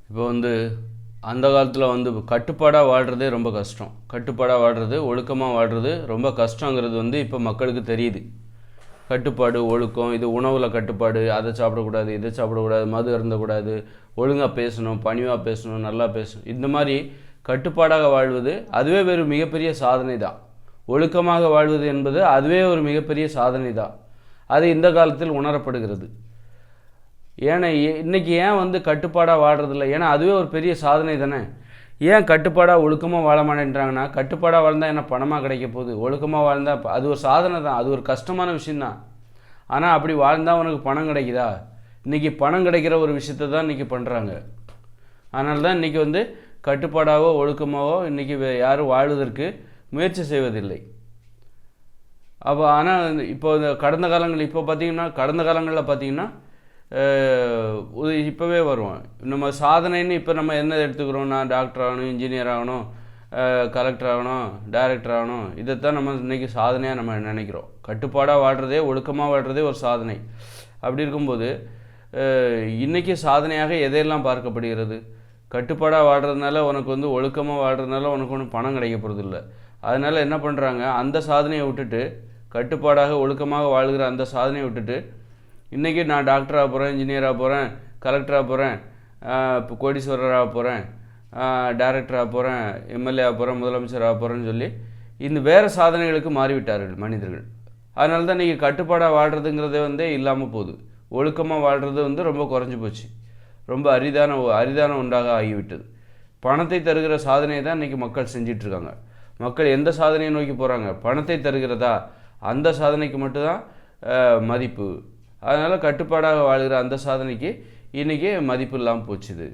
இப்போ அந்த காலத்தில் கட்டுப்பாடாக வாழ்கிறதே ரொம்ப கஷ்டம். கட்டுப்பாடாக வாழ்கிறது, ஒழுக்கமாக வாழ்கிறது ரொம்ப கஷ்டங்கிறது இப்போ மக்களுக்கு தெரியுது. கட்டுப்பாடு, ஒழுக்கம், இது உணவில் கட்டுப்பாடு, அதை சாப்பிடக்கூடாது, இதை சாப்பிடக்கூடாது, மது அருந்தக்கூடாது, ஒழுங்காக பேசணும், பணிவாக பேசணும், நல்லா பேசணும். இந்த மாதிரி கட்டுப்பாடாக வாழ்வது அதுவே ஒரு மிகப்பெரிய சாதனை தான். ஒழுக்கமாக வாழ்வது என்பது அதுவே ஒரு மிகப்பெரிய சாதனை தான். அது இந்த காலத்தில் உணரப்படுகிறது. ஏன்னா இன்றைக்கி ஏன் கட்டுப்பாடாக வாழ்கிறதில்ல? ஏன்னா அதுவே ஒரு பெரிய சாதனை தானே. ஏன் கட்டுப்பாடாக ஒழுக்கமாக வாழ மாட்டேன்றாங்கன்னா, கட்டுப்பாடாக வாழ்ந்தால் என்ன பணமாக கிடைக்க போகுது? ஒழுக்கமாக வாழ்ந்தால் அது ஒரு சாதனை தான், அது ஒரு கஷ்டமான விஷயந்தான். ஆனால் அப்படி வாழ்ந்தால் உனக்கு பணம் கிடைக்குதா? இன்றைக்கி பணம் கிடைக்கிற ஒரு விஷயத்தை தான் இன்றைக்கி பண்ணுறாங்க. அதனால தான் இன்றைக்கி கட்டுப்பாடாகவோ ஒழுக்கமாகவோ இன்றைக்கி யாரும் வாழ்வதற்கு முயற்சி செய்வதில்லை. அப்போ ஆனால் இப்போ கடந்த காலங்கள் கடந்த காலங்களில் பார்த்திங்கன்னா இப்போவே வருவோம். நம்ம சாதனைன்னு இப்போ நம்ம என்ன எடுத்துக்கிறோம்னா, டாக்டர் ஆகணும், இன்ஜினியர் ஆகணும், கலெக்டர் ஆகணும், டைரக்டர் ஆகணும், இதைத்தான் நம்ம இன்றைக்கி சாதனையாக நம்ம நினைக்கிறோம். கட்டுப்பாடாக வாழ்கிறதே, ஒழுக்கமாக வாழ்கிறதே ஒரு சாதனை. அப்படி இருக்கும்போது இன்றைக்கி சாதனையாக எதையெல்லாம் பார்க்கப்படுகிறது? கட்டுப்பாடாக வாழ்கிறதுனால உனக்கு ஒழுக்கமாக வாழ்கிறதுனால உனக்கு ஒன்றும் பணம் கிடைக்க போகிறது இல்லை. அதனால் என்ன பண்ணுறாங்க, அந்த சாதனையை விட்டுட்டு, கட்டுப்பாடாக ஒழுக்கமாக வாழ்கிற அந்த சாதனையை விட்டுட்டு, இன்றைக்கி நான் டாக்டராக போகிறேன், இன்ஜினியராக போகிறேன், கலெக்டராக போகிறேன், இப்போ கோடீஸ்வரராக போகிறேன், டைரக்டராக போகிறேன், எம்எல்ஏ ஆக போகிறேன், முதலமைச்சராக போகிறேன்னு சொல்லி இந்த வேறு சாதனைகளுக்கு மாறிவிட்டார்கள் மனிதர்கள். அதனால தான் இன்றைக்கி கட்டுப்பாடாக வாழ்கிறதுங்கிறதே இல்லாமல் போகுது. ஒழுக்கமாக வாழ்கிறது ரொம்ப குறைஞ்சி போச்சு. ரொம்ப அரிதான உண்டாக ஆகிவிட்டது. பணத்தை தருகிற சாதனையை தான் இன்றைக்கி மக்கள் செஞ்சிட்ருக்காங்க. மக்கள் எந்த சாதனையை நோக்கி போகிறாங்க? பணத்தை தருகிறதா, அந்த சாதனைக்கு மட்டும்தான் மதிப்பு. அதனால் கட்டுப்பாடாக வாழ்கிற அந்த சாதனைக்கு இன்றைக்கி மதிப்பு இல்லாமல் போச்சுது.